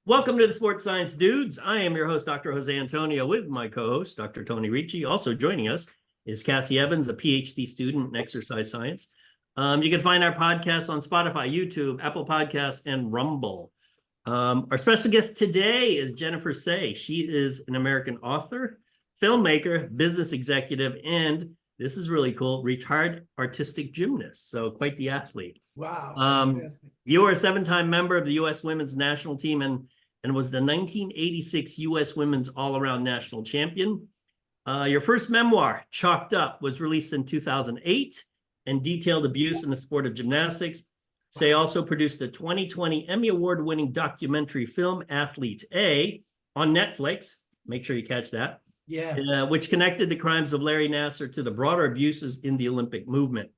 Welcome to the Sports Science Dudes. I am your host, Dr. Jose Antonio, with my co-host, Dr. Tony Ricci. Also joining us is Cassie Evans, a PhD student in exercise science. You can find our podcast on Spotify, YouTube, Apple Podcasts, and Rumble. Our special guest today is Jennifer Sey. She is an American author, filmmaker, business executive, and this is really cool, retired artistic gymnast. So quite the athlete. Wow. You are a 7-time member of the U.S. women's national team and was the 1986 U.S. women's all-around national champion. Your first memoir, Chalked Up, was released in 2008 and detailed abuse in the sport of gymnastics. Sey also produced a 2020 Emmy Award-winning documentary film, Athlete A, on Netflix. Make sure you catch that. Yeah. Which connected the crimes of Larry Nassar to the broader abuses in the Olympic movement.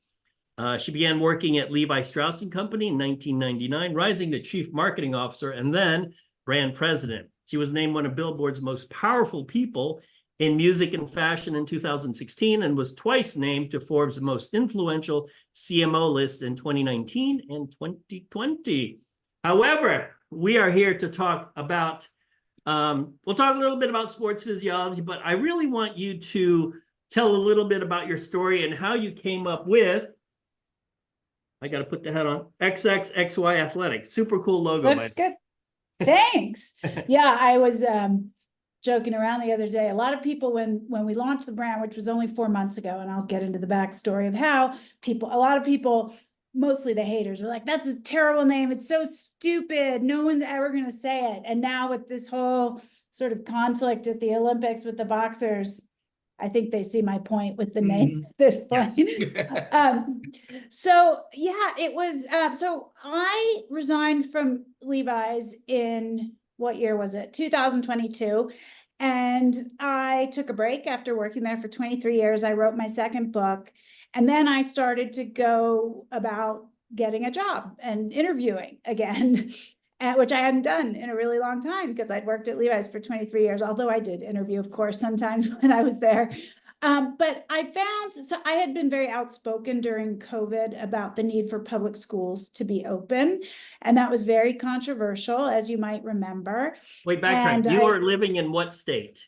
She began working at Levi Strauss & Company in 1999, rising to chief marketing officer and then brand president. She was named one of Billboard's most powerful people in music and fashion in 2016 and was twice named to Forbes' most influential CMO list in 2019 and 2020. However, we are here to talk about, we'll talk a little bit about sports physiology, but I really want you to tell a little bit about your story and how you came up with, I got to put the head on, XXXY Athletics. Super cool logo. Looks good. Thanks. Yeah, I was joking around the other day. A lot of people, when we launched the brand, which was only 4 months ago, and I'll get into the backstory of how a lot of people, mostly the haters, were like, that's a terrible name. It's so stupid. No one's ever going to say it. And now with this whole sort of conflict at the Olympics with the boxers, I think they see my point with the name at this point. Yes. So yeah, it was, so I resigned from Levi's in, what year was it? 2022. And I took a break after working there for 23 years. I wrote my second book. And then I started to go about getting a job and interviewing again. Which I hadn't done in a really long time because I'd worked at Levi's for 23 years, although I did interview, of course, sometimes when I was there. But I found, so I had been very outspoken during COVID about the need for public schools to be open. And that was very controversial, as you might remember. Wait, backtrack. You were living in what state?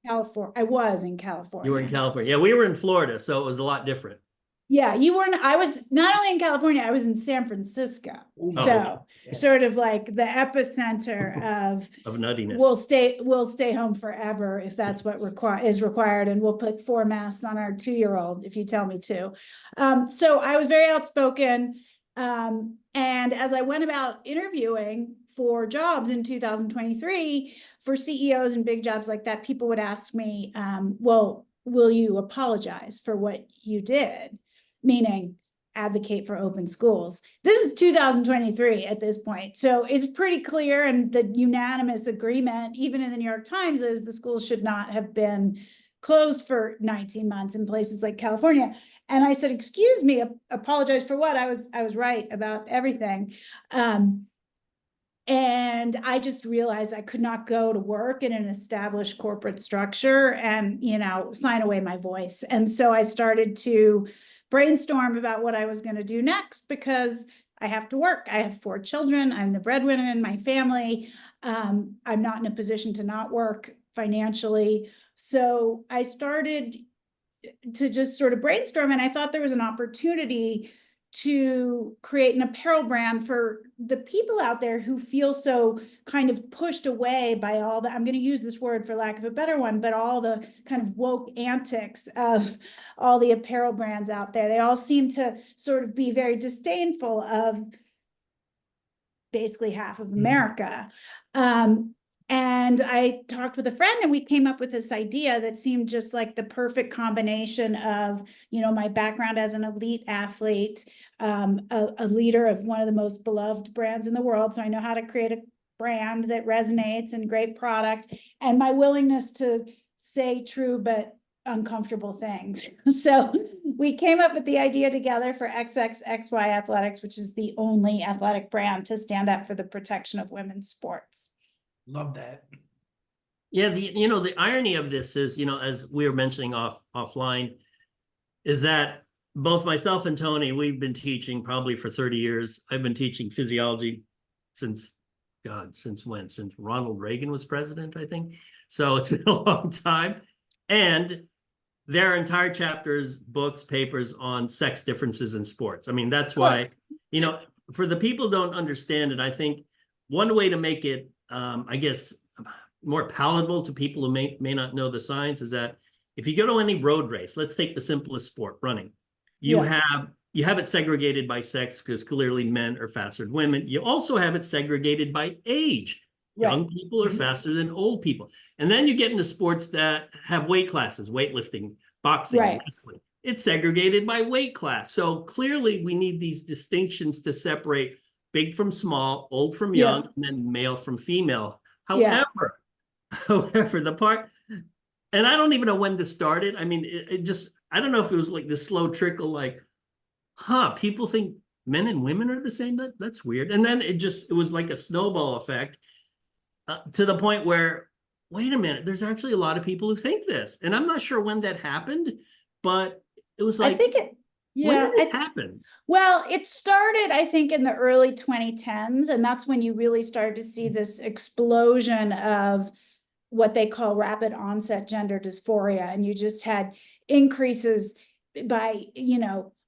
California. I was in California. You were in California. Yeah, we were in Florida, so it was a lot different. Yeah, you weren't. I was not only in California, I was in San Francisco. So sort of like the epicenter of nuttiness. We'll stay home forever if that's what is required, and we'll put 4 masks on our 2-year-old if you tell me to. So I was very outspoken, and as I went about interviewing for jobs in 2023 for CEOs and big jobs like that, people would ask me, well, will you apologize for what you did? Meaning advocate for open schools. This is 2023 at this point. So it's pretty clear, and the unanimous agreement, even in the New York Times, is the schools should not have been closed for 19 months in places like California. And I said, excuse me, apologize for what? I was right about everything. And I just realized I could not go to work in an established corporate structure and, sign away my voice. And so I started to brainstorm about what I was going to do next, because I have to work. I have 4 children. I'm the breadwinner in my family. I'm not in a position to not work financially. So I started to just sort of brainstorm, and I thought there was an opportunity to create an apparel brand for the people out there who feel so kind of pushed away by all the, I'm going to use this word for lack of a better one, but all the kind of woke antics of all the apparel brands out there. They all seem to sort of be very disdainful of basically half of America. And I talked with a friend, and we came up with this idea that seemed just like the perfect combination of, my background as an elite athlete, a leader of one of the most beloved brands in the world. So I know how to create a brand that resonates and great product, and my willingness to say true but uncomfortable things. So we came up with the idea together for XXXY Athletics, which is the only athletic brand to stand up for the protection of women's sports. Love that. Yeah, the irony of this is, as we were mentioning offline, is that both myself and Tony, we've been teaching probably for 30 years. I've been teaching physiology since God, since when? Since Ronald Reagan was president, I think. So it's been a long time. And there are entire chapters, books, papers on sex differences in sports. I mean, that's why, you know, for the people who don't understand it, I think one way to make it, I guess, more palatable to people who may not know the science is that if you go to any road race, let's take the simplest sport, running, you have it segregated by sex because clearly men are faster than women. You also have it segregated by age. Young people are faster than old people. And then you get into sports that have weight classes, weightlifting, boxing, wrestling. It's segregated by weight class. So clearly we need these distinctions to separate big from small, old from young, and then male from female. However, the part, and I don't even know when this started. I mean, it just, I don't know if it was like this slow trickle, like, people think men and women are the same. That's weird. And then it was like a snowball effect to the point where, wait a minute, there's actually a lot of people who think this. And I'm not sure when that happened, but it was like, I think when did it happen? Well, it started, I think, in the early 2010s, and that's when you really started to see this explosion of what they call rapid onset gender dysphoria. And you just had increases by,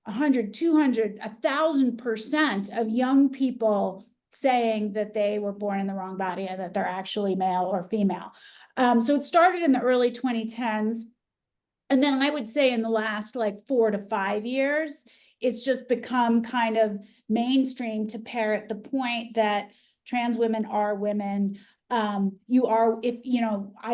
100, 200, 1,000% of young people saying that they were born in the wrong body and that they're actually male or female. So it started in the early 2010s. And then I would say in the last like 4 to 5 years, it's just become kind of mainstream to parrot the point that trans women are women. I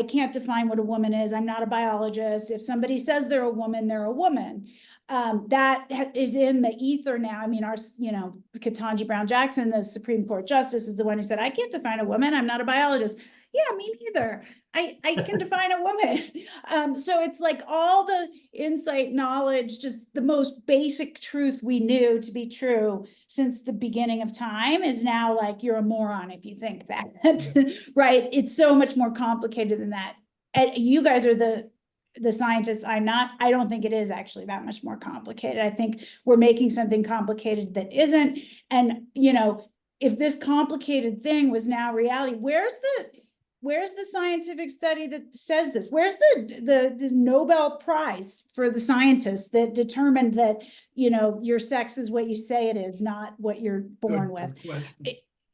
can't define what a woman is. I'm not a biologist. If somebody says they're a woman, they're a woman. That is in the ether now. I mean, Ketanji Brown Jackson, the Supreme Court Justice, is the one who said, I can't define a woman. I'm not a biologist. Yeah, me neither. I can define a woman. So it's like all the insight, knowledge, just the most basic truth we knew to be true since the beginning of time is now like, you're a moron if you think that, right? It's so much more complicated than that. And you guys are the scientists. I don't think it is actually that much more complicated. I think we're making something complicated that isn't. And, if this complicated thing was now reality, where's the scientific study that says this? Where's the Nobel Prize for the scientists that determined that, your sex is what you say it is, not what you're born with?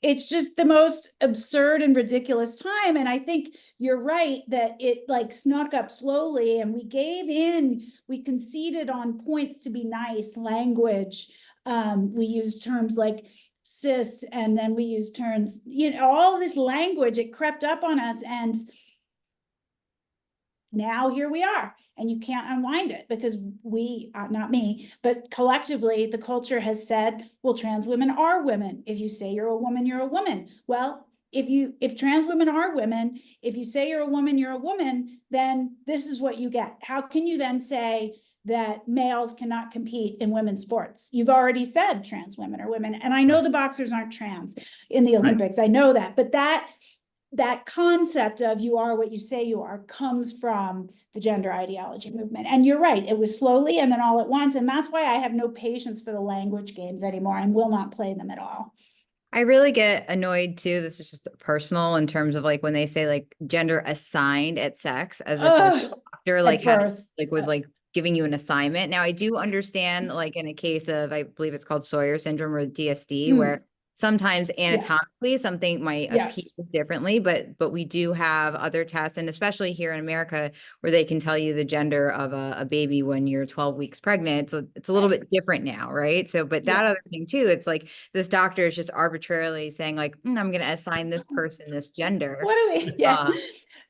It's just the most absurd and ridiculous time. And I think you're right that it like snuck up slowly and we conceded on points to be nice, language. We used terms like cis, and then we used terms, all this language, it crept up on us. And now here we are, and you can't unwind it because not me, but collectively, the culture has said, well, trans women are women. If you say you're a woman, you're a woman. Well, if trans women are women, if you say you're a woman, then this is what you get. How can you then say that males cannot compete in women's sports? You've already said trans women are women. And I know the boxers aren't trans in the Olympics. I know that, but that concept of you are what you say you are comes from the gender ideology movement. And you're right, it was slowly and then all at once. And that's why I have no patience for the language games anymore and will not play them at all. I really get annoyed too. This is just personal in terms of like when they say like gender assigned at sex as if a doctor like was like giving you an assignment. Now I do understand like in a case of, I believe it's called Sawyer syndrome or DSD, where sometimes anatomically something might appear differently, but we do have other tests, and especially here in America where they can tell you the gender of a baby when you're 12 weeks pregnant. So it's a little bit different now, right? So, but that other thing too, it's like this doctor is just arbitrarily saying like, I'm going to assign this person this gender. What do we?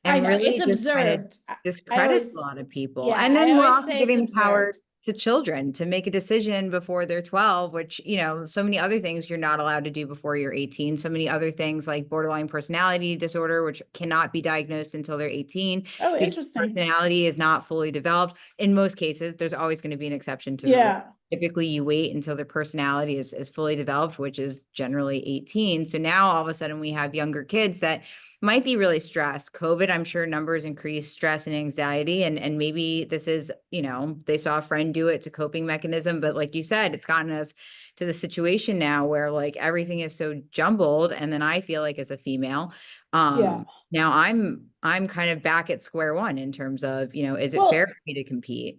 And I know, really it's absurd. Discredits a lot of people. And then we're also giving power to children to make a decision before they're 12, which, so many other things you're not allowed to do before you're 18. So many other things like borderline personality disorder, which cannot be diagnosed until they're 18. Oh, interesting. Personality is not fully developed. In most cases, there's always going to be an exception to the rule. typically you wait until their personality is fully developed, which is generally 18. So now all of a sudden we have younger kids that might be really stressed. COVID, I'm sure numbers increase stress and anxiety. And maybe this is, you know, they saw a friend do it, it's a coping mechanism. But like you said, it's gotten us to the situation now where like everything is so jumbled. And then I feel like as a female, Yeah. now I'm kind of back at square one in terms of, you know, is it Well, fair for me to compete?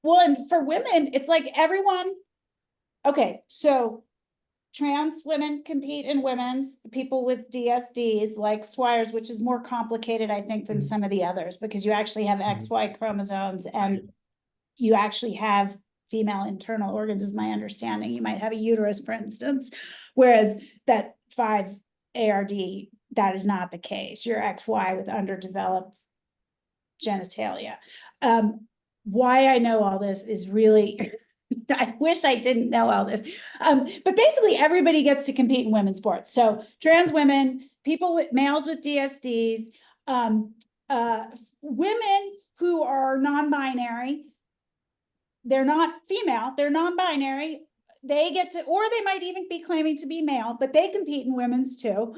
Well, and for women, it's like everyone, okay, so trans women compete in women's, people with DSDs like Swires, which is more complicated, I think, than some of the others, because you actually have XY chromosomes and you actually have female internal organs, is my understanding. You might have a uterus, for instance, whereas that 5 ARD, that is not the case. You're XY with underdeveloped genitalia. Why I know all this is really, I wish I didn't know all this. But basically everybody gets to compete in women's sports. So trans women, people with males with DSDs, women who are non-binary, they're not female, they're non-binary, they get to, or they might even be claiming to be male, but they compete in women's too.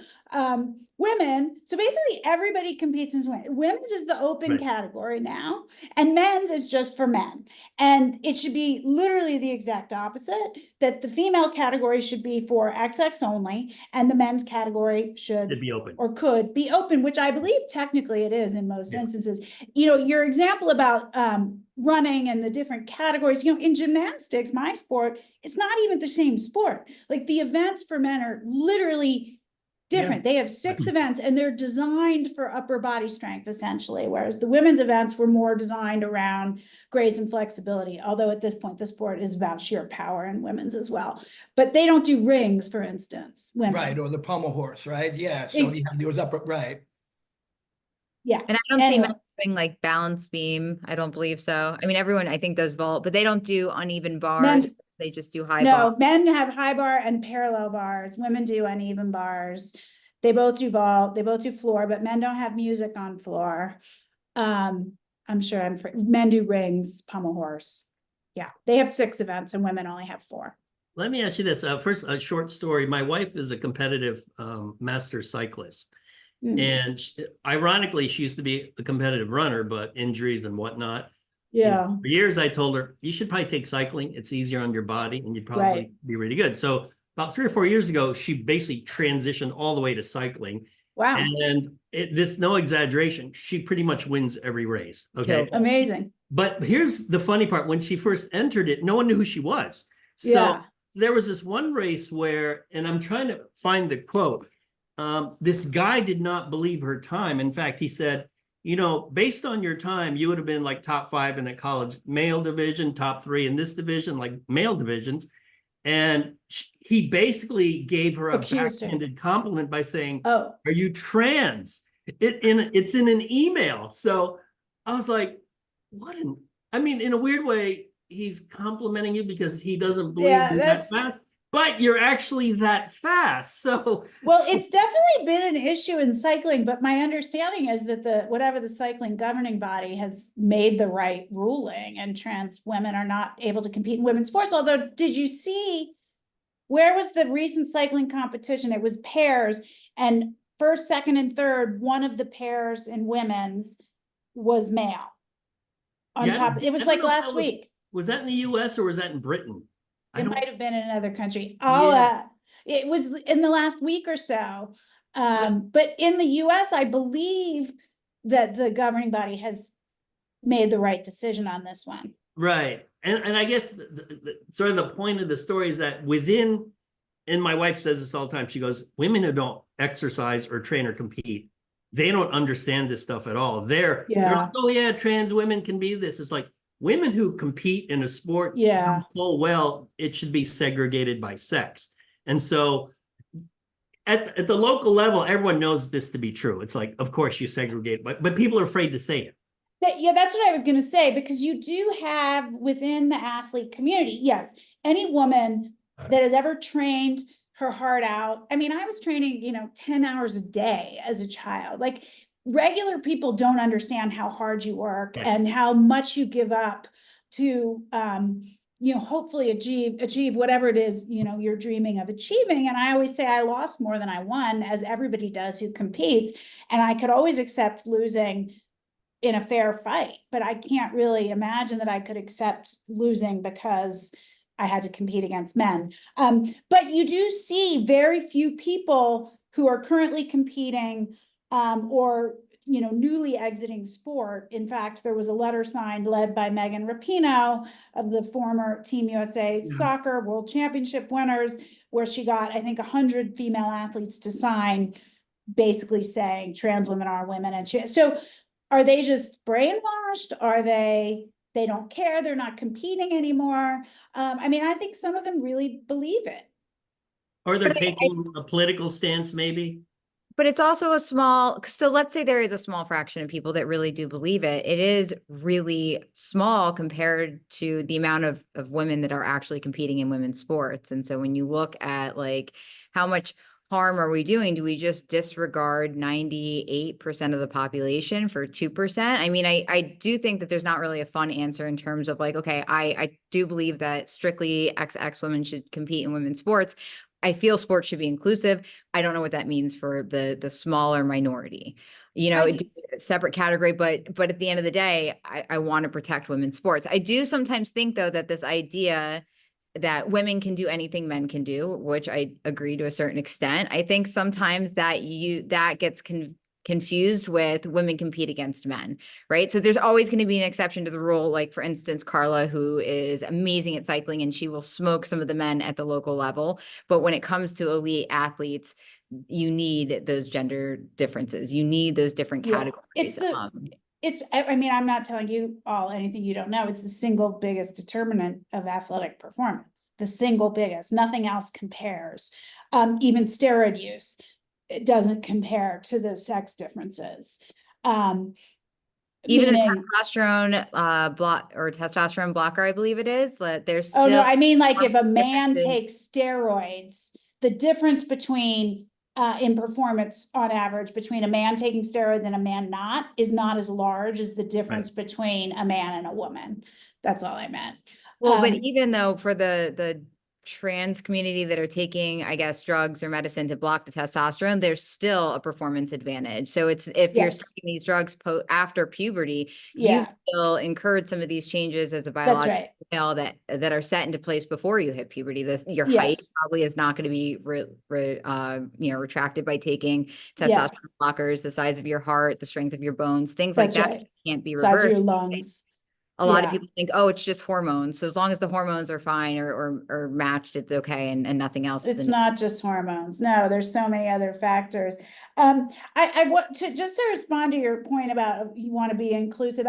Women, so basically everybody competes in women. Women's is the open category now, and men's is just for men. And it should be literally the exact opposite, that the female category should be for XX only, and the men's category should be open or could be open, which I believe technically it is in most instances. You know, your example about running and the different categories, you know, in gymnastics, my sport, it's not even the same sport. Like the events for men are literally different. They have 6 events and they're designed for upper body strength essentially, whereas the women's events were more designed around grace and flexibility. Although at this point, the sport is about sheer power in women's as well, but they don't do rings, for instance. Women. Right, or the pommel horse, right? Yeah, so there was upper, right. Yeah. And I don't see men doing like balance beam. I don't believe so. I mean, everyone I think does vault, but they don't do uneven bars. They just do high bar. No, men have high bar and parallel bars. Women do uneven bars. They both do vault. They both do floor, but men don't have music on floor. I'm sure men do rings, pommel horse. Yeah, they have 6 events and women only have 4. Let me ask you this. First, a short story. My wife is a competitive master cyclist. And ironically, she used to be a competitive runner, but injuries and whatnot. Yeah. For years, I told her, you should probably take cycling. It's easier on your body and you'd probably be really good. So about 3 or 4 years ago, she basically transitioned all the way to cycling. Wow. And this, no exaggeration, she pretty much wins every race. Okay. Amazing. But here's the funny part. When she first entered it, no one knew who she was. So there was this one race where, and I'm trying to find the quote, this guy did not believe her time. In fact, he said, you know, based on your time, you would have been like top 5 in the college male division, top 3 in this division, like male divisions. And he basically gave her a backhanded compliment by saying, "Oh, are you trans?" It's in an email. So I was like, "What?" I mean, in a weird way, he's complimenting you because he doesn't believe you're that fast. But you're actually that fast. So it's definitely been an issue in cycling, but my understanding is that whatever the cycling governing body has made the right ruling, and trans women are not able to compete in women's sports. Although, did you see where was the recent cycling competition? It was pairs, and first, second, and third, one of the pairs in women's was male. On top, it was like last week. Was that in the US or was that in Britain? It might have been in another country. It was in the last week or so. But in the US, I believe that the governing body has made the right decision on this one. Right. And I guess sort of the point of the story is that within, and my wife says this all the time, she goes, women who don't exercise or train or compete, they don't understand this stuff at all. They're like, oh yeah, trans women can be this. It's like, women who compete in a sport, full well, it should be segregated by sex. And so at the local level, everyone knows this to be true. It's like, of course you segregate, but people are afraid to say it. That's what I was going to say, because you do have within the athlete community, yes, any woman that has ever trained her heart out. I mean, I was training, 10 hours a day as a child. Like, regular people don't understand how hard you work and how much you give up to hopefully achieve whatever it is, you're dreaming of achieving. And I always say I lost more than I won, as everybody does who competes. And I could always accept losing in a fair fight, but I can't really imagine that I could accept losing because I had to compete against men. But you do see very few people who are currently competing, or newly exiting sport. In fact, there was a letter signed led by Megan Rapinoe of the former Team USA soccer world championship winners, where she got, I think, 100 female athletes to sign, basically saying trans women are women. And so are they just brainwashed? Are they don't care, they're not competing anymore? I think some of them really believe it. Or they're taking a political stance, maybe. But it's also so let's say there is a small fraction of people that really do believe it. It is really small compared to the amount of women that are actually competing in women's sports. And so when you look at like how much harm are we doing? Do we just disregard 98% of the population for 2%? I do think that there's not really a fun answer in terms of like, okay, I do believe that strictly XX women should compete in women's sports. I feel sports should be inclusive. I don't know what that means for the smaller minority, separate category, but at the end of the day, I want to protect women's sports. I do sometimes think though, that this idea that women can do anything men can do, which I agree to a certain extent. I think sometimes that gets confused with women compete against men, right? So there's always going to be an exception to the rule. Like for instance, Carla, who is amazing at cycling and she will smoke some of the men at the local level. But when it comes to elite athletes, you need those gender differences. You need those different categories. I'm not telling you all anything you don't know. It's the single biggest determinant of athletic performance, the single biggest. Nothing else compares. Even steroid use, it doesn't compare to the sex differences. Even the testosterone testosterone blocker, I believe it is. There's still. Oh no, like if a man takes steroids, the difference between in performance on average between a man taking steroids and a man not is not as large as the difference between a man and a woman. That's all I meant. Well, but even though for the trans community that are taking, I guess, drugs or medicine to block the testosterone, there's still a performance advantage. So it's if you're taking these drugs after puberty, you've still incurred some of these changes as a biological male that are set into place before you hit puberty. Your height probably is not going to be retracted by taking testosterone blockers. The size of your heart, the strength of your bones, things like that can't be reversed. Size of your lungs. A lot of people think, oh, it's just hormones. So as long as the hormones are fine or matched, it's okay, and nothing else. It's not just hormones. No, there's so many other factors. I want to just to respond to your point about you want to be inclusive.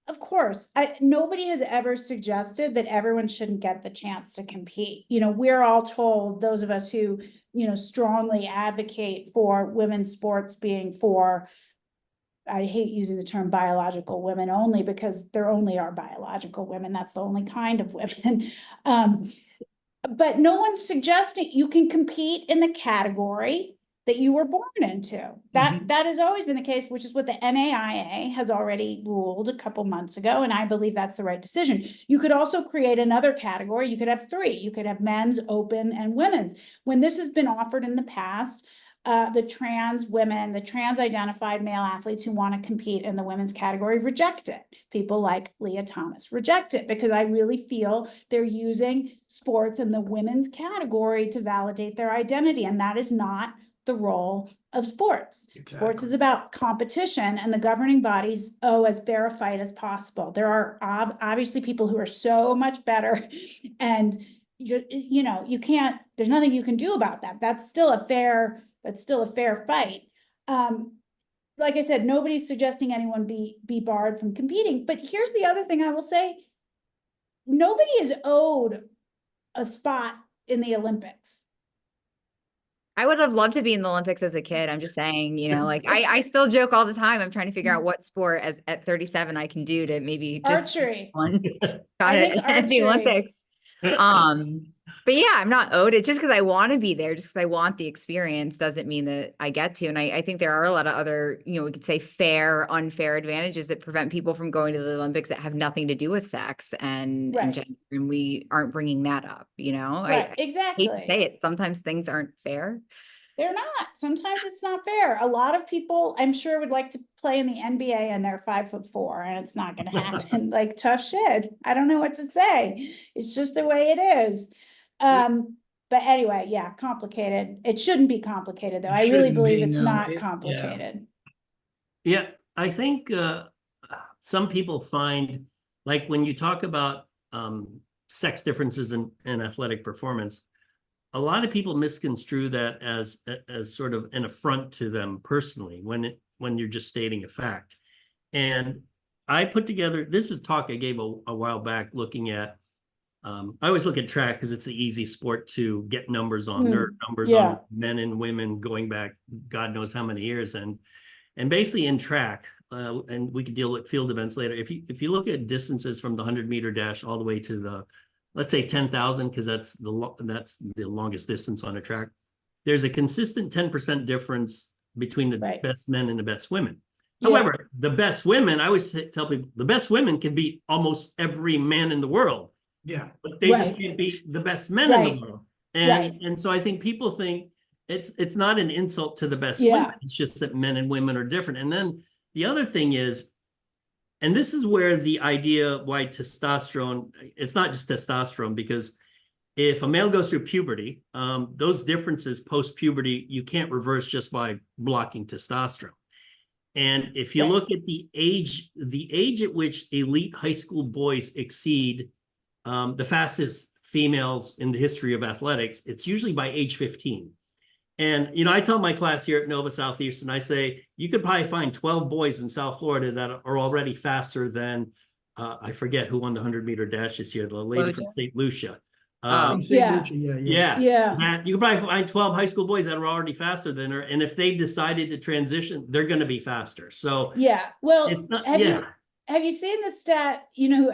Of course, nobody has ever suggested that everyone shouldn't get the chance to compete. We're all told, those of us who, strongly advocate for women's sports being for, I hate using the term biological women only because there only are biological women. That's the only kind of women. But no one's suggesting you can compete in the category that you were born into. That has always been the case, which is what the NAIA has already ruled a couple months ago. And I believe that's the right decision. You could also create another category. You could have three. You could have men's, open, and women's. When this has been offered in the past, the trans women, the trans identified male athletes who want to compete in the women's category reject it. People like Leah Thomas reject it because I really feel they're using sports in the women's category to validate their identity. And that is not the role of sports. Exactly. Sports is about competition, and the governing bodies owe as fair a fight as possible. There are obviously people who are so much better, and you can't, there's nothing you can do about that. That's still a fair fight. Like I said, nobody's suggesting anyone be barred from competing. But here's the other thing I will say. Nobody is owed a spot in the Olympics. I would have loved to be in the Olympics as a kid. I'm just saying, I still joke all the time. I'm trying to figure out what sport at 37 I can do to maybe just archery. Got it at the Olympics. But But yeah, I'm not owed it just because I want to be there, just because I want the experience doesn't mean that I get to. And I think there are a lot of other, we could say fair, unfair advantages that prevent people from going to the Olympics that have nothing to do with sex and Right. gender. And we aren't bringing that up, Right, I exactly. hate to say it. Sometimes things aren't fair. They're not. Sometimes it's not fair. A lot of people, I'm sure, would like to play in the NBA and they're 5'4", and it's not going to happen. Like, tough shit. I don't know what to say. It's just the way it is. But anyway, yeah, complicated. It shouldn't be complicated, though. It I really shouldn't believe be, it's no. not Yeah. complicated. Yeah, I think some people find, like when you talk about sex differences in athletic performance, a lot of people misconstrue that as sort of an affront to them personally when you're just stating a fact. And I put together, this is a talk I gave a while back looking at, I always look at track because it's the easy sport to get numbers on. There are numbers yeah. on men and women going back God knows how many years. And basically in track, and we could deal with field events later. If you look at distances from the 100-meter dash all the way to the, let's say 10,000, because that's the longest distance on a track, there's a consistent 10% difference between the Right. best men and the best women. Yeah. However, the best women, I always tell people, the best women can beat almost every man in the world. Yeah. But they just Right. can't beat the best men in the world. And so I think people think it's not an insult to the best women. It's just that men and women are different. And then the other thing is, and this is where the idea why testosterone, it's not just testosterone, because if a male goes through puberty, those differences post-puberty, you can't reverse just by blocking testosterone. And if you look at the age at which elite high school boys exceed the fastest females in the history of athletics, it's usually by age 15. And, I tell my class here at Nova Southeastern, I say, you could probably find 12 boys in South Florida that are already faster than, I forget who won the 100-meter dash this year, the lady from St. Lucia. Yeah. That you could probably find 12 high school boys that are already faster than her. And if they decided to transition, they're going to be faster. So yeah, well, it's not, have you seen the stat? You know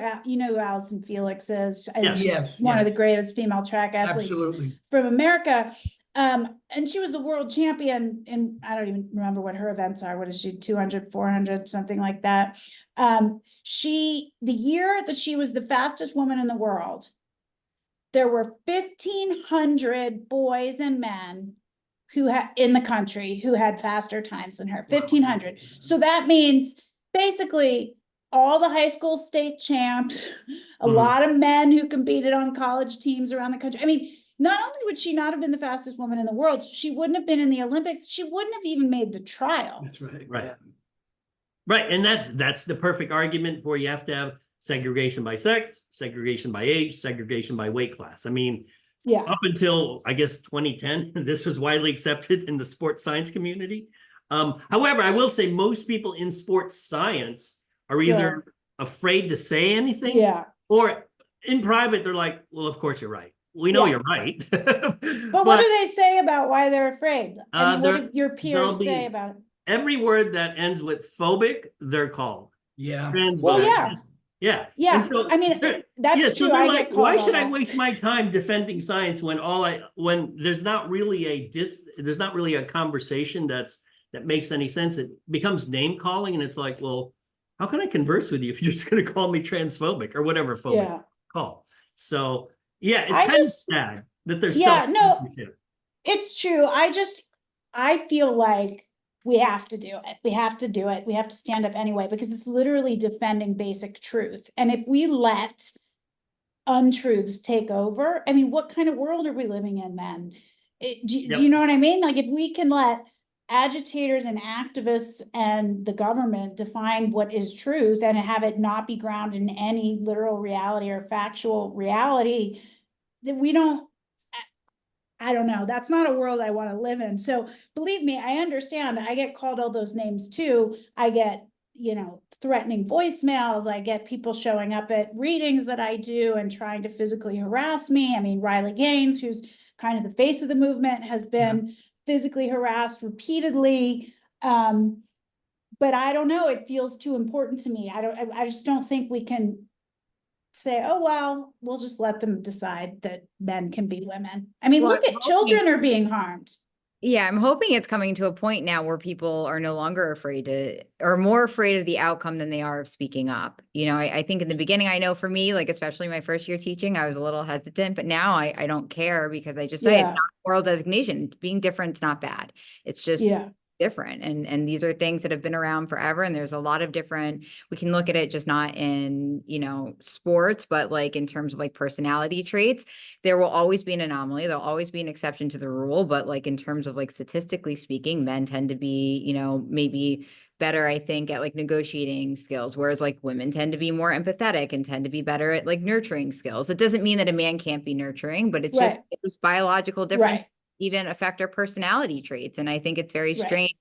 who Allyson Felix is? And she's Yes, one of the yes. greatest female track athletes Absolutely. from America. And she was a world champion in, I don't even remember what her events are. What is she, 200, 400, something like that. The year that she was the fastest woman in the world, there were 1,500 boys and men who had in the country who had faster times than her. 1,500. So that means basically all the high school state champs, a lot of men who competed on college teams around the country. I mean, not only would she not have been the fastest woman in the world, she wouldn't have been in the Olympics. She wouldn't have even made the trials. That's right. Right. Right. And that's the perfect argument for you have to have segregation by sex, segregation by age, segregation by weight class. I mean, up until, I guess, 2010, this was widely accepted in the sports science community. However, I will say most people in sports science are either afraid to say anything or in private, they're like, well, of course you're right. We know you're right. But what do they say about why they're afraid? I mean, what do your peers say about it? Every word that ends with phobic, they're called. Yeah. Well, yeah. Yeah. And so I mean, that's true. So I like, get called why should I that. waste my time defending science when there's not really a conversation that makes any sense? It becomes name calling, and it's like, well, how can I converse with you if you're just going to call me transphobic or whatever phobic call? So it's kind of sad that there's it's true. I feel like we have to do it. We have to do it. We have to stand up anyway, because it's literally defending basic truth. And if we let untruths take over, I mean, what kind of world are we living in then? Do you know what I mean? Like, if we can let agitators and activists and the government define what is truth and have it not be grounded in any literal reality or factual reality, that we don't, I don't know. That's not a world I want to live in. So believe me, I understand. I get called all those names too. I get, threatening voicemails. I get people showing up at readings that I do and trying to physically harass me. I mean, Riley Gaines, who's kind of the face of the movement, has been physically harassed repeatedly. But I don't know. It feels too important to me. I just don't think we can say, oh, well, we'll just let them decide that men can be women. I mean, Well, look I'm at children are being harmed. Yeah, I'm hoping it's coming to a point now where people are no longer afraid to, or more afraid of the outcome than they are of speaking up. You know, I think in the beginning, I know for me, like, especially my first year teaching, I was a little hesitant, but now I don't care because I just say it's Yeah. not a moral designation. Being different is not bad. It's just Yeah. different. And these are things that have been around forever. And there's a lot of different, we can look at it just not in, you know, sports, but like in terms of like personality traits. There will always be an anomaly. There'll always be an exception to the rule. But like in terms of like statistically speaking, men tend to be, you know, maybe better, I think, at like negotiating skills, whereas like women tend to be more empathetic and tend to be better at like nurturing skills. It doesn't mean that a man can't be nurturing, but it's just those biological differences even affect our personality traits. And I think it's very strange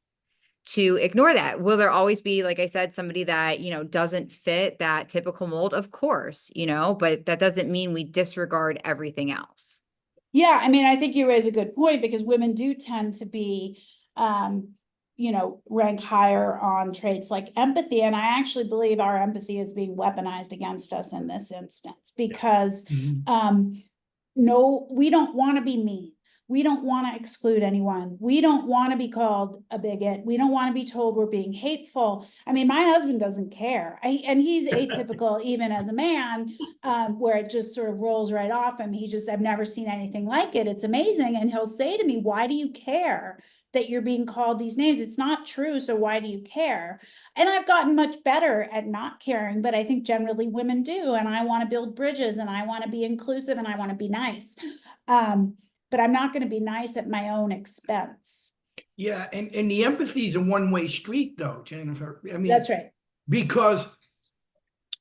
to ignore that. Will there always be, like I said, somebody that, you know, doesn't fit that typical mold? Of course, you know, but that doesn't mean we disregard everything else. Yeah, I mean, I think you raise a good point because women do tend to be, you know, rank higher on traits like empathy. And I actually believe our empathy is being weaponized against us in this instance because, no, we don't want to be mean. We don't want to exclude anyone. We don't want to be called a bigot. We don't want to be told we're being hateful. I mean, my husband doesn't care. And he's atypical even as a man, where it just sort of rolls right off him. I've never seen anything like it. It's amazing. And he'll say to me, why do you care that you're being called these names? It's not true. So why do you care? And I've gotten much better at not caring, but I think generally women do. And I want to build bridges and I want to be inclusive and I want to be nice. But I'm not going to be nice at my own expense. Yeah, and the empathy is a one-way street, though, Jennifer. I mean, that's right. Because,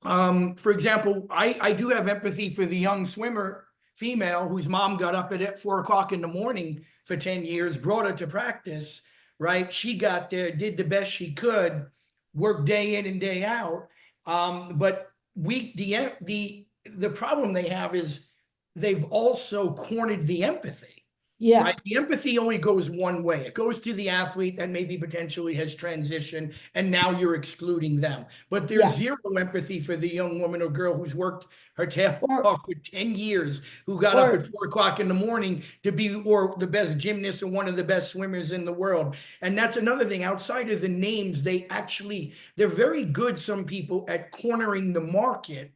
for example, I do have empathy for the young swimmer female whose mom got up at 4 o'clock in the morning for 10 years, brought her to practice, right? She got there, did the best she could, worked day in and day out. But the problem they have is they've also cornered the empathy. Yeah. Right? The empathy only goes one way. It goes to the athlete that maybe potentially has transitioned, and now you're excluding them. But there's zero empathy for the young woman or girl who's worked her tail off for 10 years, who got up at 4 o'clock in the morning to be or the best gymnast or one of the best swimmers in the world. And that's another thing. Outside of the names, they're very good, some people, at cornering the market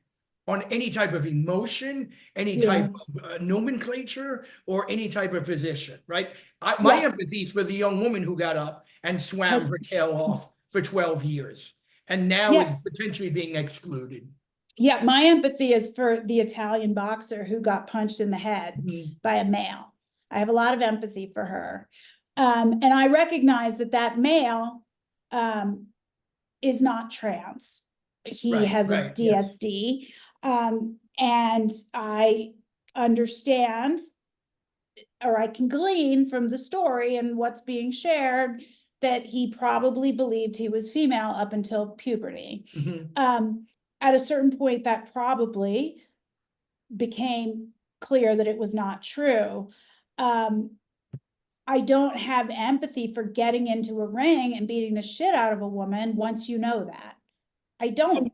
on any type of emotion, any type of nomenclature, or any type of position, right? My empathy is for the young woman who got up and swam her tail off for 12 years and now is potentially being excluded. Yeah, my empathy is for the Italian boxer who got punched in the head by a male. I have a lot of empathy for her. And I recognize that male is not trans. He has a DSD. And I understand, or I can glean from the story and what's being shared, that he probably believed he was female up until puberty. At a certain point, that probably became clear that it was not true. I don't have empathy for getting into a ring and beating the shit out of a woman once you know that. I don't.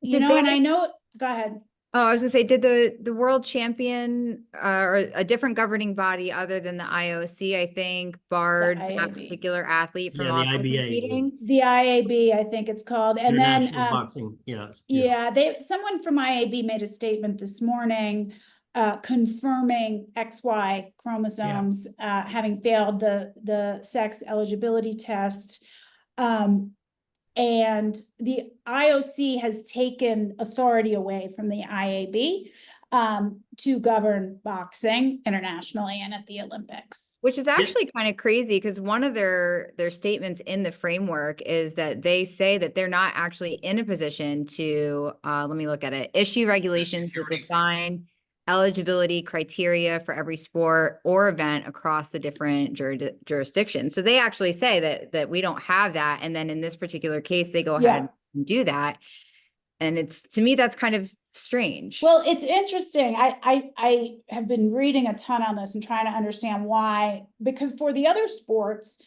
You know, and I know, go ahead. Oh, I was gonna say, did the world champion or a different governing body other than the IOC, I think, barred that particular athlete from also competing? The IAB, I think it's called. And then boxing, someone from IAB made a statement this morning confirming XY chromosomes having failed the sex eligibility test. And the IOC has taken authority away from the IAB to govern boxing internationally and at the Olympics. Which is actually kind of crazy because one of their statements in the framework is that they say that they're not actually in a position to, let me look at it, issue regulations to define eligibility criteria for every sport or event across the different jurisdictions. So they actually say that we don't have that. And then in this particular case, they go ahead and do that. And to me, that's kind of strange. Well, it's interesting. I have been reading a ton on this and trying to understand why, because for the other sports,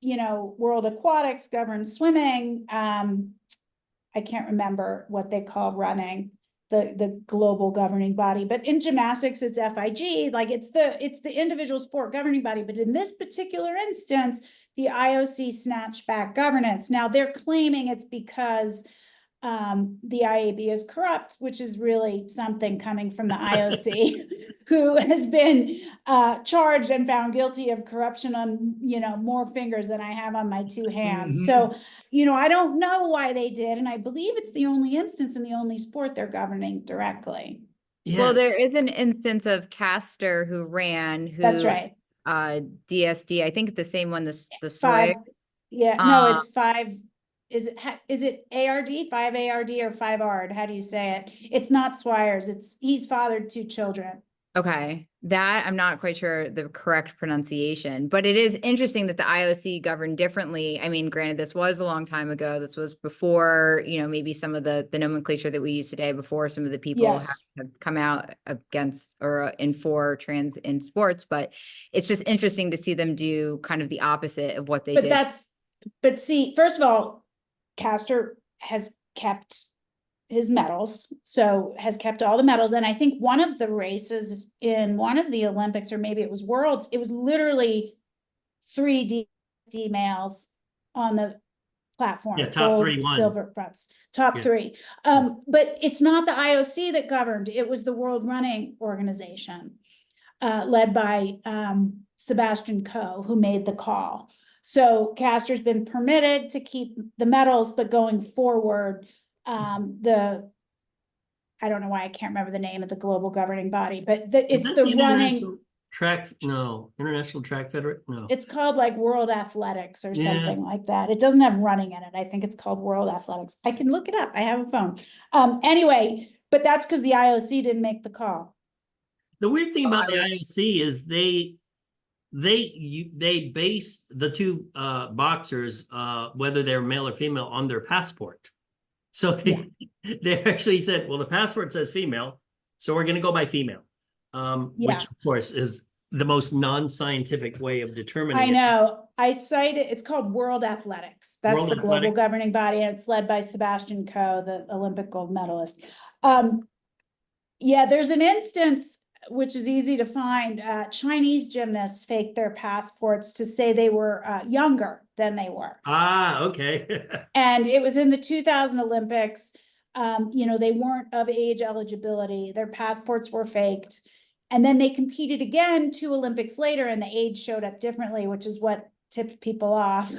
you know, World Aquatics governs swimming. I can't remember what they call running. the global governing body. But in gymnastics, it's FIG, like it's the individual sport governing body. But in this particular instance, the IOC snatched back governance. Now they're claiming it's because the IAB is corrupt, which is really something coming from the IOC, who has been charged and found guilty of corruption on, more fingers than I have on my two hands. So, I don't know why they did, and I believe it's the only instance in the only sport they're governing directly. Yeah. Well, there is an instance of Castor who ran, That's right. DSD, I think the same one, the Five. swag. Yeah, no, it's 5. Is it ARD, 5 ARD or 5 ARD? How do you say it? It's not Swires. He's fathered 2 children. Okay, that I'm not quite sure the correct pronunciation, but it is interesting that the IOC governed differently. I mean, granted, this was a long time ago. This was before, maybe some of the nomenclature that we use today, before some of the people Yes. have come out against or for trans in sports. But it's just interesting to see them do kind of the opposite of what they did. But see, first of all, Castor has kept his medals, so has kept all the medals. And I think one of the races in one of the Olympics, or maybe it was Worlds, it was literally 3 D males on the platform. Yeah, top gold, 3 won. silver, bronze, top 3. But it's not the IOC that governed. It was the World Running Organization, led by Sebastian Coe, who made the call. So Castor's been permitted to keep the medals, but going forward, I don't know why I can't remember the name of the global governing body, but it's the running. International Track Federation. No, it's called like World Athletics or something like that. It doesn't have running in it. I think it's called World Athletics. I can look it up. I have a phone. Anyway, but that's because the IOC didn't make the call. The weird thing about the IOC is they base the 2 boxers, whether they're male or female, on their passport. So they actually said, well, the passport says female, so we're going to go by female, which of course is the most non-scientific way of determining. I know. I cite it. It's called World Athletics. That's the global governing body, and it's led by Sebastian Coe, the Olympic gold medalist. There's an instance which is easy to find. Chinese gymnasts faked their passports to say they were younger than they were. Okay. And it was in the 2000 Olympics. They weren't of age eligibility. Their passports were faked. And then they competed again 2 Olympics later, and the age showed up differently, which is what tipped people off.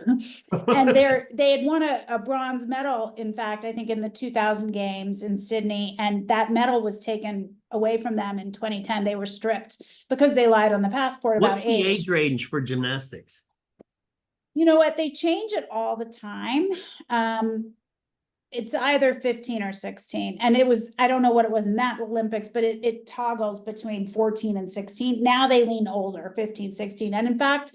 And they had won a bronze medal, in fact, I think in the 2000 games in Sydney, and that medal was taken away from them in 2010. They were stripped because they lied on the passport about What's the age range for gymnastics? You know what? They change it all the time. It's either 15 or 16. And it was, I don't know what it was in that Olympics, but it toggles between 14 and 16. Now they lean older, 15, 16. And in fact,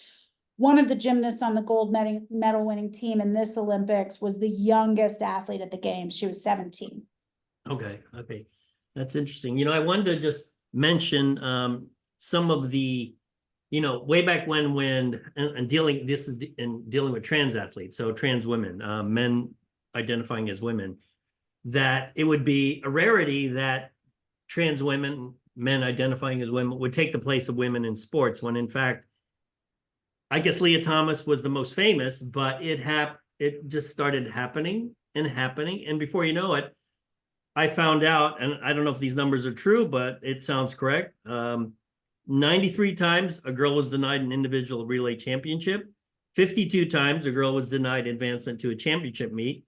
one of the gymnasts on the gold medal winning team in this Olympics was the youngest athlete at the games. She was 17. Okay. That's interesting. I wanted to just mention some of the, way back when dealing with trans athletes, so trans women, men identifying as women, that it would be a rarity that trans women, men identifying as women, would take the place of women in sports, when in fact, I guess Leah Thomas was the most famous, but it just started happening. And before you know it, I found out, and I don't know if these numbers are true, but it sounds correct. 93 times a girl was denied an individual relay championship. 52 times a girl was denied advancement to a championship meet.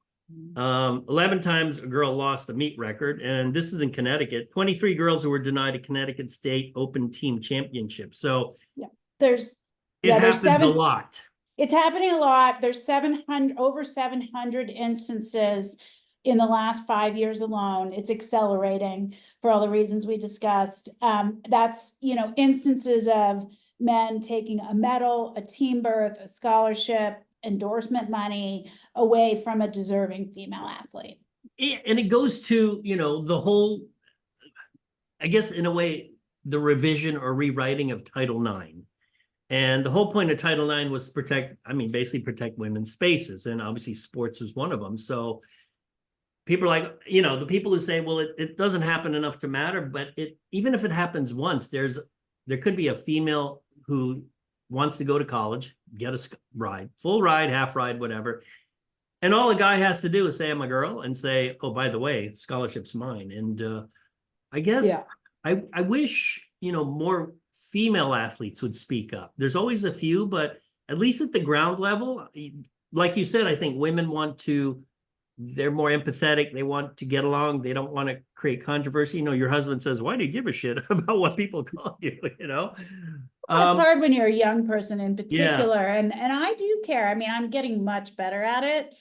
11 times a girl lost a meet record. And this is in Connecticut. 23 girls who were denied a Connecticut State Open Team Championship. So there's happens a lot. It's happening a lot. There's over 700 instances in the last 5 years alone. It's accelerating for all the reasons we discussed. That's, instances of men taking a medal, a team berth, a scholarship, endorsement money away from a deserving female athlete. And it goes to, the whole, I guess in a way, the revision or rewriting of Title IX. And the whole point of Title IX was basically protect women's spaces. And obviously sports was one of them. So people are like, you know, the people who say, well, it doesn't happen enough to matter, but even if it happens once, there could be a female who wants to go to college, get a ride, full ride, half ride, whatever. And all a guy has to do is say, I'm a girl, and say, oh, by the way, scholarship's mine. And I guess I wish, you know, more female athletes would speak up. There's always a few, but at least at the ground level, like you said, I think women they're more empathetic. They want to get along. They don't want to create controversy. You know, your husband says, why do you give a shit about what people call you, you know? Well, it's hard when you're a young person in particular. And I do care. I mean, I'm getting much better at it.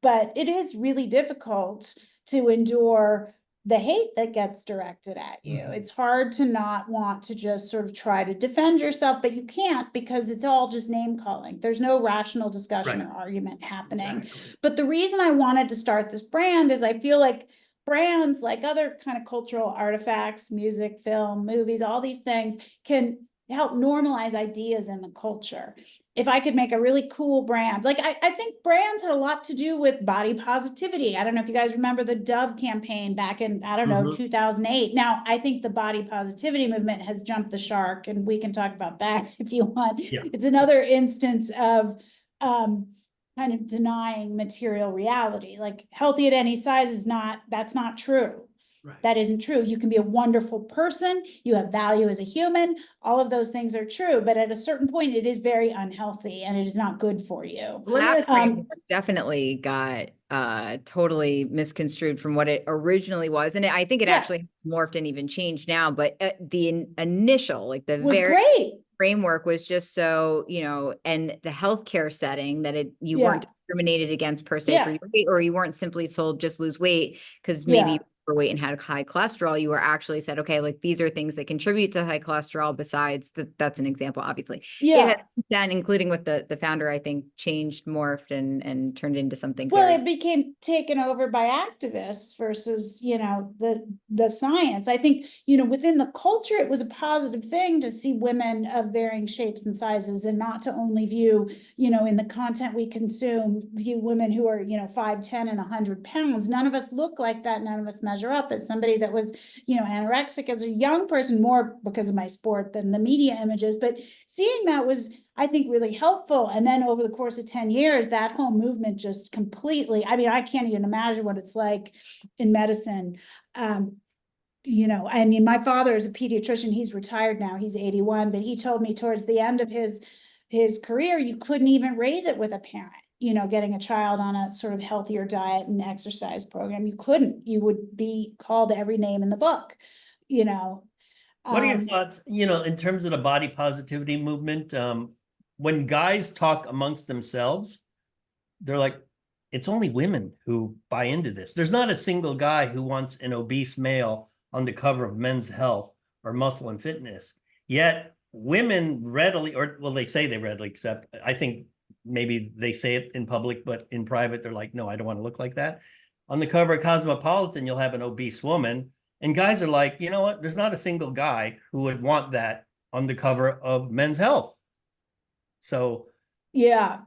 But it is really difficult to endure the hate that gets directed at you. It's hard to not want to just sort of try to defend yourself, but you can't, because it's all just name calling. There's no rational discussion or argument happening. Exactly. But the reason I wanted to start this brand is I feel like brands, like other kind of cultural artifacts, music, film, movies, all these things can help normalize ideas in the culture. If I could make a really cool brand, like I think brands had a lot to do with body positivity. I don't know if you guys remember the Dove campaign back in, I don't know, 2008. Now, I think the body positivity movement has jumped the shark, and we can talk about that if you want. Yeah. It's another instance of kind of denying material reality. Like healthy at any size that's not true. Right. That isn't true. You can be a wonderful person. You have value as a human. All of those things are true. But at a certain point, it is very unhealthy and it is not good for you. That framework definitely got totally misconstrued from what it originally was. And I think it actually morphed and even changed now. But the initial, like the very framework was just so, you know, and the healthcare setting that you weren't discriminated against per se for your weight, or you weren't simply told just lose weight because maybe overweight and had high cholesterol. You were actually said, okay, like these are things that contribute to high cholesterol. Besides that's an example, obviously. It had then, including with the founder, I think changed, morphed, and turned into something. Well, it became taken over by activists versus, you know, the science. I think, you know, within the culture, it was a positive thing to see women of varying shapes and sizes, and not to only view, you know, in the content we consume, view women who are, you know, 5'10" and 100 pounds. None of us look like that. None of us measure up. As somebody that was, you know, anorexic as a young person, more because of my sport than the media images, but seeing that was, I think, really helpful. And then over the course of 10 years, that whole movement just completely, I mean, I can't even imagine what it's like in medicine. You know, I mean, my father is a pediatrician. He's retired now. He's 81, but he told me towards the end of his career, you couldn't even raise it with a parent. You know, getting a child on a sort of healthier diet and exercise program, you couldn't. You would be called every name in the book, you know. What are your thoughts, you know, in terms of the body positivity movement? When guys talk amongst themselves, they're like, it's only women who buy into this. There's not a single guy who wants an obese male on the cover of Men's Health or Muscle and Fitness. Yet women readily, or well, they say they readily accept. I think maybe they say it in public, but in private, they're like, no, I don't want to look like that. On the cover of Cosmopolitan, you'll have an obese woman. And guys are like, you know what? There's not a single guy who would want that on the cover of Men's Health. So. Yeah.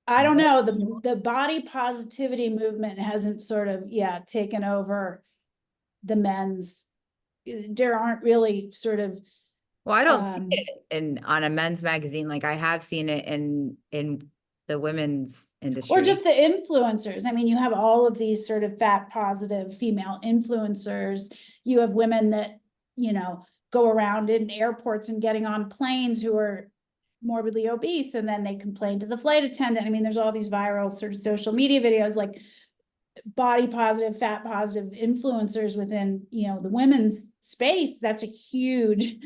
I don't know. The body positivity movement hasn't sort of, taken over the men's. There aren't really sort of. Well, I don't see it on a men's magazine. Like I have seen it in the women's industry. Or just the influencers. I mean, you have all of these sort of fat positive female influencers. You have women that, you know, go around in airports and getting on planes who are morbidly obese, and then they complain to the flight attendant. I mean, there's all these viral sort of social media videos, like body positive, fat positive influencers within, you know, the women's space. That's a huge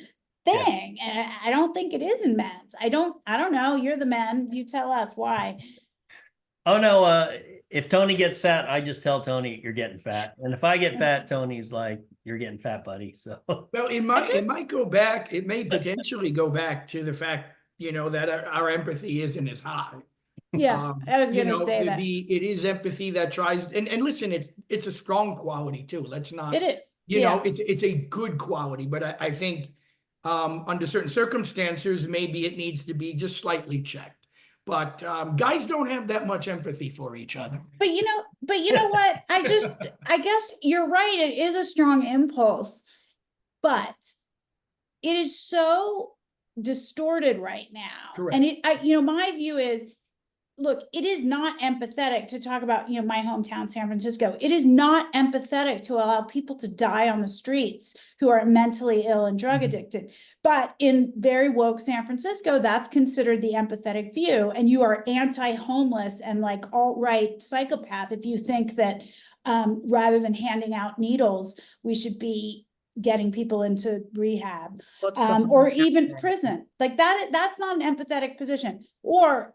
thing. And I don't think it is in men's. I don't know. You're the men. You tell us why. Oh no, if Tony gets fat, I just tell Tony you're getting fat. And if I get fat, Tony's like, you're getting fat, buddy. So well, it might go back, it may potentially go back to the fact, you know, that our empathy isn't as high. Yeah, I was gonna say that. It is empathy that tries, and listen, it's a strong quality too. Let's not, it is, you know, it's a good quality, but I think under certain circumstances, maybe it needs to be just slightly checked. But guys don't have that much empathy for each other. But you know what? I guess you're right. It is a strong impulse, but it is so distorted right now. Correct. And my view is, look, it is not empathetic to talk about, my hometown, San Francisco. It is not empathetic to allow people to die on the streets who are mentally ill and drug addicted. But in very woke San Francisco, that's considered the empathetic view. And you are anti-homeless and like alt-right psychopath if you think that rather than handing out needles, we should be getting people into rehab or even prison. Like that's not an empathetic position. Or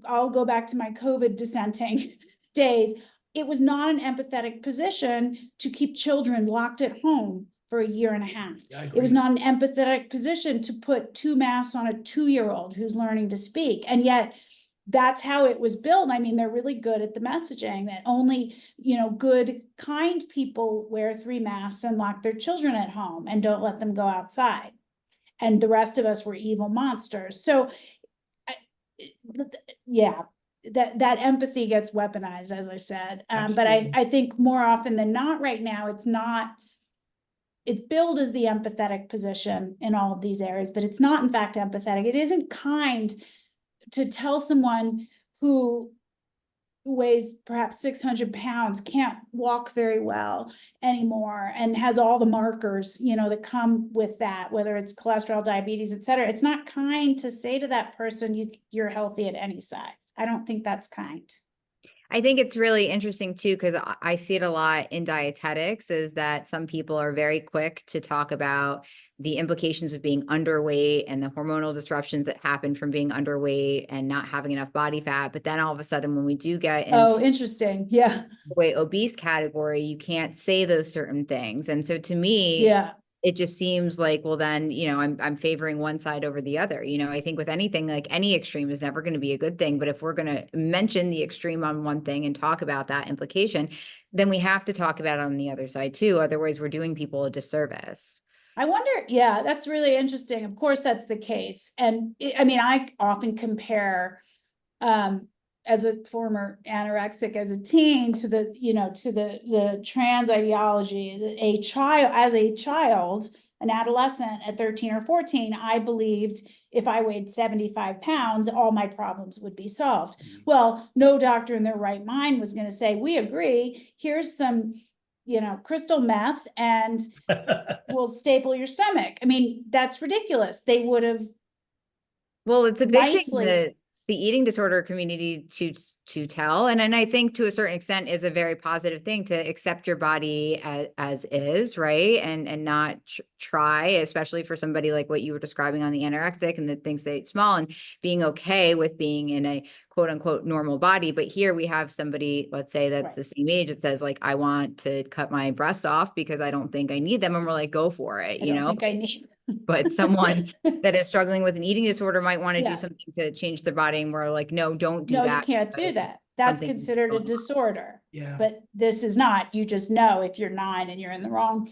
I'll go back to my COVID dissenting days. It was not an empathetic position to keep children locked at home for a year and a half. It was not an empathetic position to put 2 masks on a 2-year-old who's learning to speak. And yet that's how it was built. I mean, they're really good at the messaging that only, good, kind people wear 3 masks and lock their children at home and don't let them go outside. And the rest of us were evil monsters. So that empathy gets weaponized, as I said. But I think more often than not right now, it's billed as the empathetic position in all of these areas, but it's not in fact empathetic. It isn't kind to tell someone who weighs perhaps 600 pounds, can't walk very well anymore, and has all the markers, that come with that, whether it's cholesterol, diabetes, et cetera. It's not kind to say to that person, you're healthy at any size. I don't think that's kind. I think it's really interesting too, because I see it a lot in dietetics, is that some people are very quick to talk about the implications of being underweight and the hormonal disruptions that happen from being underweight and not having enough body fat. But then all of a sudden, when we do get into interesting. Yeah. the weight obese category, you can't say those certain things. And so to me, it just seems like, well, then, I'm favoring one side over the other. I think with anything, like any extreme is never going to be a good thing. But if we're going to mention the extreme on one thing and talk about that implication, then we have to talk about it on the other side too. Otherwise, we're doing people a disservice. I wonder, that's really interesting. Of course, that's the case. And I often compare, as a former anorexic as a teen to the trans ideology. As a child, an adolescent at 13 or 14, I believed if I weighed 75 pounds, all my problems would be solved. Well, no doctor in their right mind was going to say, we agree, here's some crystal meth and we'll staple your stomach. I mean, that's ridiculous. They would have. Well, it's a big thing that the eating disorder community to tell. And I think to a certain extent is a very positive thing to accept your body as is, right? And not try, especially for somebody like what you were describing on the anorexic and the things they eat small, and being okay with being in a quote unquote normal body. But here we have somebody, let's say that's the same age, it says like, I want to cut my breasts off because I don't think I need them. And we're like, go for it, I don't think I need. But someone that is struggling with an eating disorder might want to do something to change their body. And we're like, no, don't do that. No, you can't do that. That's considered a disorder. Yeah. But this is not. You just know if you're 9 and you're in the wrong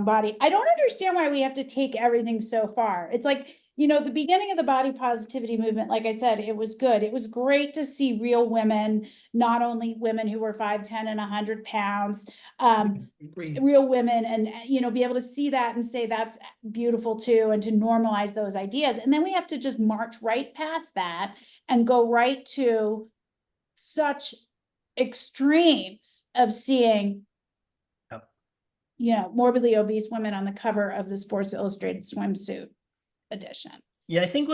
body. I don't understand why we have to take everything so far. It's like, the beginning of the body positivity movement, like I said, it was good. It was great to see real women, not only women who were 5'10" and 100 pounds, real women, and, be able to see that and say that's beautiful too, and to normalize those ideas. And then we have to just march right past that and go right to such extremes of seeing, morbidly obese women on the cover of the Sports Illustrated swimsuit edition. Yeah, I think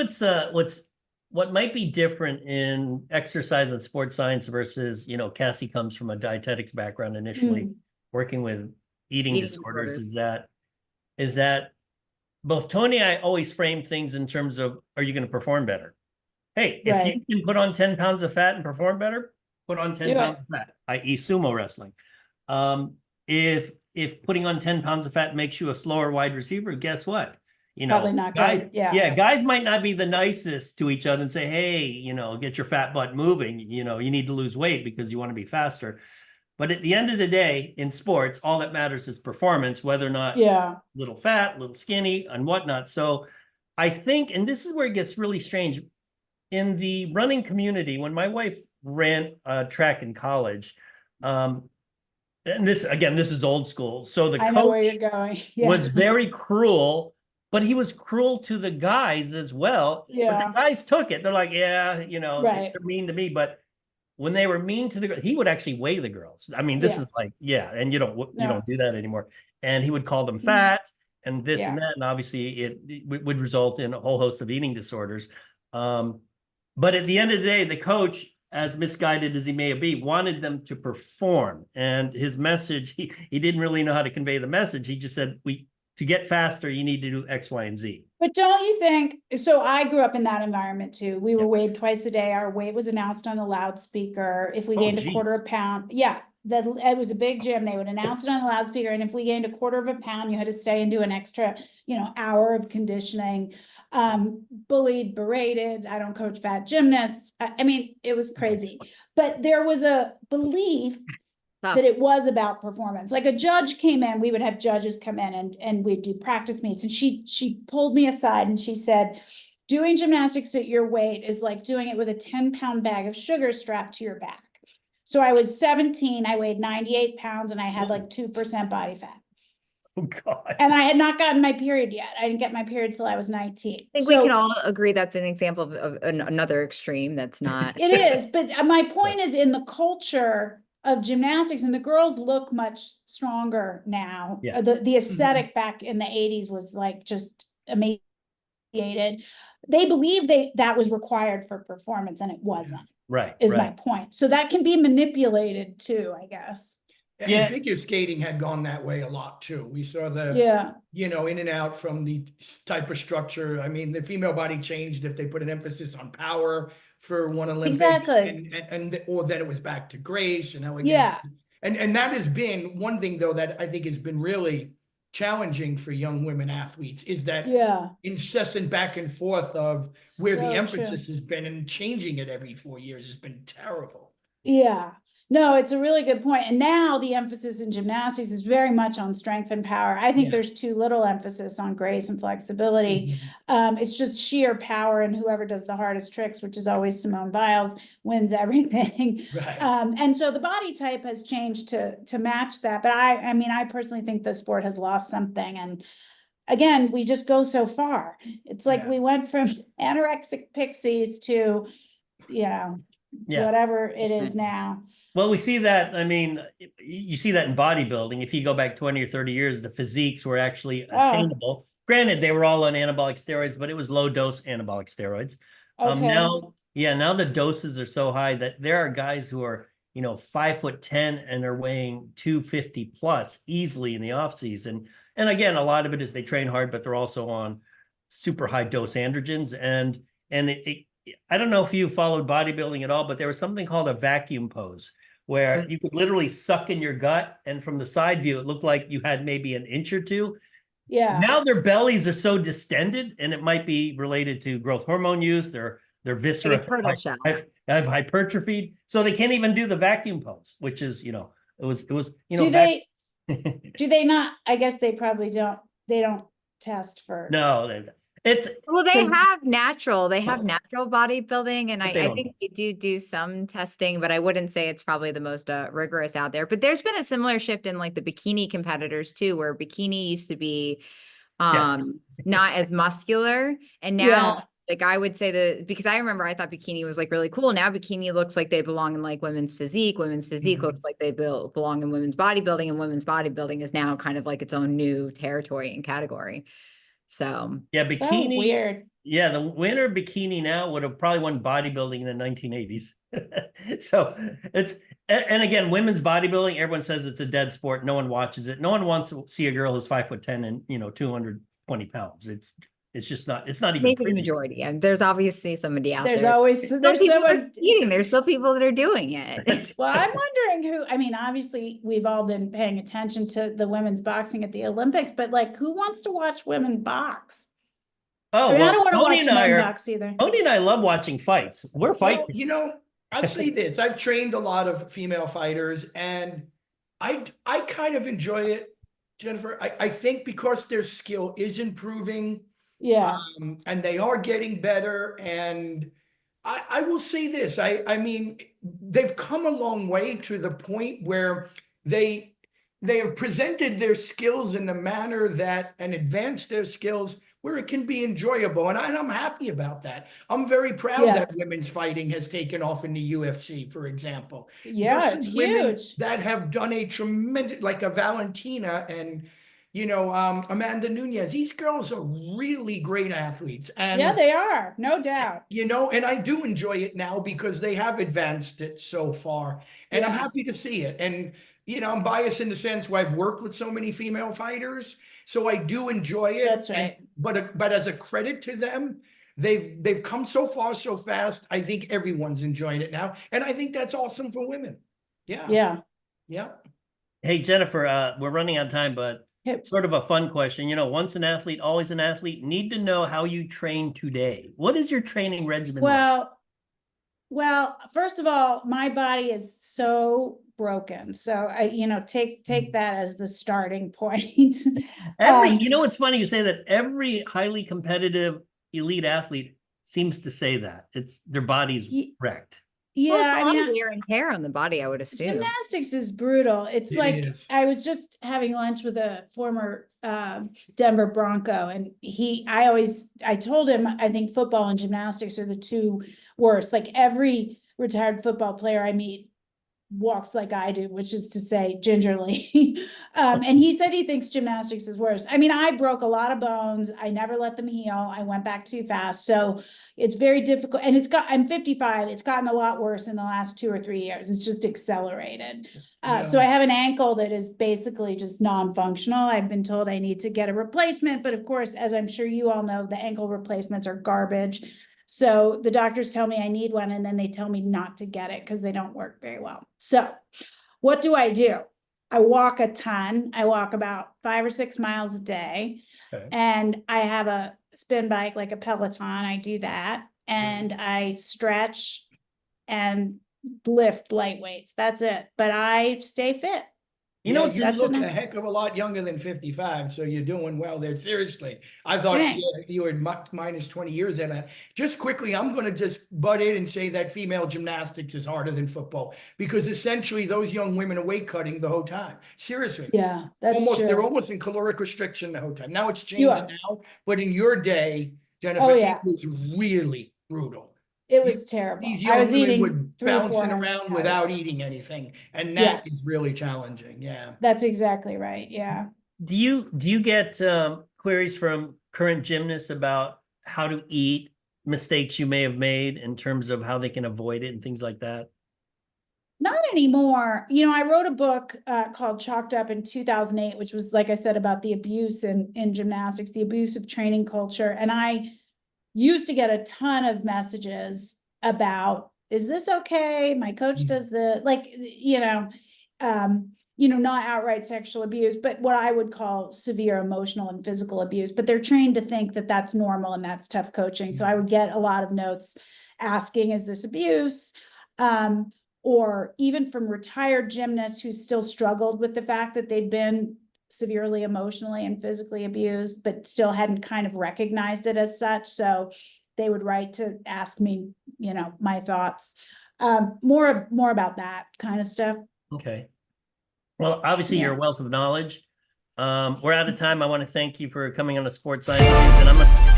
what might be different in exercise and sports science versus, Cassie comes from a dietetics background initially, working with eating disorders, is that both Tony and I always frame things in terms of, are you going to perform better? Hey, if you can put on 10 pounds of fat and perform better, put on 10 pounds of fat, i.e. sumo wrestling. If putting on 10 pounds of fat makes you a slower wide receiver, guess what? Probably not guys, good. Yeah. Guys might not be the nicest to each other and say, hey, get your fat butt moving. You need to lose weight because you want to be faster. But at the end of the day, in sports, all that matters is performance, whether or not little fat, little skinny, and whatnot. So I think, and this is where it gets really strange. in the running community, when my wife ran track in college, and this, again, this is old school. So the I know where coach you're going. Yeah. was very cruel, but he was cruel to the guys as well. But Yeah. the guys took it. They're like, yeah, you know, Right. they're mean to me. But when they were mean to the girls, he would actually weigh the girls. I mean, this Yeah. is like, yeah, and you No. don't do that anymore. And he would call them fat and this and Yeah. that. And obviously it would result in a whole host of eating disorders. But at the end of the day, the coach, as misguided as he may be, wanted them to perform. And his message, he didn't really know how to convey the message. He just said, to get faster, you need to do X, Y, and Z. But don't you think, so I grew up in that environment too. We were weighed twice a day. Our weight was announced on the loudspeaker. If we gained a quarter of a pound, that it was a big gym. They would announce it on the loudspeaker. And if we gained a quarter of a pound, you had to stay and do an extra, hour of conditioning. Bullied, berated. I don't coach fat gymnasts. I mean, it was crazy. But there was a belief that it was about performance. Like a judge came in, we would have judges come in and we'd do practice meets. And she pulled me aside and she said, doing gymnastics at your weight is like doing it with a 10-pound bag of sugar strapped to your back. So I was 17, I weighed 98 pounds and I had like 2% body fat. Oh God. And I had not gotten my period yet. I didn't get my period till I was 19. I think we can all agree that's an example of another extreme that's not. It is, but my point is in the culture of gymnastics, and the girls look much stronger now. Yeah. The aesthetic back in the 80s was like just emaciated. They believed that was required for performance, and it wasn't. Right. Is my point. So that can be manipulated too, I guess. And figure skating had gone that way a lot too. We saw the, in and out from the type of structure. I mean, the female body changed if they put an emphasis on power for one Olympic. Exactly. Or then it was back to grace and elegance. Yeah. And that has been one thing though, that I think has been really challenging for young women athletes is that incessant back and forth of where the emphasis has been, and changing it every 4 years has been terrible. Yeah. No, it's a really good point. And now the emphasis in gymnastics is very much on strength and power. I think there's too little emphasis on grace and flexibility. It's just sheer power, and whoever does the hardest tricks, which is always Simone Biles, wins everything. Right. And so the body type has changed to match that. But I mean, I personally think the sport has lost something. And again, we just go so far. It's like we went from anorexic pixies to, whatever it is now. Well, we see that. I mean, you see that in bodybuilding. If you go back 20 or 30 years, the physiques were actually attainable. Granted, they were all on anabolic steroids, but it was low dose anabolic steroids. Now the doses are so high that there are guys who are, 5'10" and they're weighing 250 plus easily in the off season. And again, a lot of it is they train hard, but they're also on super high dose androgens. And I don't know if you followed bodybuilding at all, but there was something called a vacuum pose where you could literally suck in your gut, and from the side view, it looked like you had maybe an inch or two. Yeah. Now their bellies are so distended, and it might be related to growth hormone use. Their viscera have hypertrophied, so they can't even do the vacuum pose, which is, it was. Do they not? I guess they probably don't. They don't test for. No, they have natural bodybuilding, and I think they do some testing, but I wouldn't say it's probably the most rigorous out there. But there's been a similar shift in like the bikini competitors too, where bikini used to be not as muscular, and now like I would say because I remember I thought bikini was like really cool. Now bikini looks like they belong in like women's physique. Women's physique looks like they belong in women's bodybuilding, and women's bodybuilding is now kind of like its own new territory and category. So bikini, so weird. Yeah, the winner of bikini now would have probably won bodybuilding in the 1980s. So and again, women's bodybuilding, everyone says it's a dead sport. No one watches it. No one wants to see a girl who's 5'10" and 220 pounds. It's just not. It's not even maybe the majority. And there's obviously somebody out there. There's someone eating. There's still people that are doing it. Well, I'm wondering who. I mean, obviously, we've all been paying attention to the women's boxing at the Olympics, but like, who wants to watch women box? Oh, I don't want to watch men box either. Tony and I love watching fights. We're fighting. I'll say this: I've trained a lot of female fighters, and I kind of enjoy it, Jennifer. I think because their skill is improving. Yeah. And they are getting better. And I will say this, I mean, they've come a long way to the point where they have presented their skills in a manner that, and advanced their skills where it can be enjoyable. And I'm happy about that. I'm very proud Yeah. that women's fighting has taken off in the UFC, for example. Yeah, There's it's some women huge. that have done a tremendous, like a Valentina and, you know, Amanda Nunez. These girls are really great athletes. And Yeah, they are, no doubt. you know, and I do enjoy it now because they have advanced it so far, and I'm Yeah. happy to see it. And you know, I'm biased in the sense where I've worked with so many female fighters, so I do enjoy it. That's right. But as a credit to them, they've come so far so fast. I think everyone's enjoying it now, and I think that's awesome for women. Yeah. Yeah. Yeah. Hey, Jennifer, we're running out of time, but Yep. sort of a fun question. You know, once an athlete, always an athlete. Need to know how you train today. What is your training regimen like? Well, first of all, my body is so broken. So I, you know, take that as the starting point. You know, it's funny you say that. Every highly competitive elite athlete seems to say that. It's their body's wrecked. Yeah, Well, it's a I lot mean, of wear and tear on the body, I would assume. gymnastics is brutal. It's It like is. I was just having lunch with a former Denver Bronco, and I told him I think football and gymnastics are the two worst. Like every retired football player I meet walks like I do, which is to say gingerly. And he said he thinks gymnastics is worse. I mean, I broke a lot of bones. I never let them heal. I went back too fast. So it's very difficult. And I'm 55. It's gotten a lot worse in the last 2 or 3 years. It's just accelerated. So I have an ankle that is basically just non-functional. I've been told I need to get a replacement, but of course, as I'm sure you all know, the ankle replacements are garbage. So the doctors tell me I need one, and then they tell me not to get it because they don't work very well. So what do? I walk a ton. I walk about 5 or 6 miles a day. Okay. And I have a spin bike, like a Peloton. I do that. And I stretch and lift light weights. That's it. But I stay fit. You know, you that's look enough. a heck of a lot younger than 55, so you're doing well there. Seriously, I thought Right. you were minus 20 years in that. Just quickly, I'm going to just butt in and say that female gymnastics is harder than football because essentially those young women are weight cutting the whole time. Seriously, Yeah, that's true. they're almost in caloric restriction the whole time. Now it's You changed are. now, but in your day, Jennifer, Oh, yeah. it was really brutal. It was terrible. These I young was women eating were 300 or bouncing 400 around calories. without eating anything, and that is really challenging. Yeah. That's exactly right. Yeah. do you get queries from current gymnasts about how to eat, mistakes you may have made in terms of how they can avoid it and things like that? Not anymore. You know, I wrote a book called Chalked Up in 2008, which was, like I said, about the abuse in gymnastics, the abuse of training culture. And I used to get a ton of messages about, is this okay? My coach does not outright sexual abuse, but what I would call severe emotional and physical abuse. But they're trained to think that that's normal and that's tough coaching. So I would get a lot of notes asking, is this abuse? Or even from retired gymnasts who still struggled with the fact that they'd been severely emotionally and physically abused, but still hadn't kind of recognized it as such. So they would write to ask me, you know, my thoughts, more about that kind of stuff. Okay. Well, obviously you're a wealth of knowledge. We're out of time. I want to thank you for coming on the Sports Science News, and I'm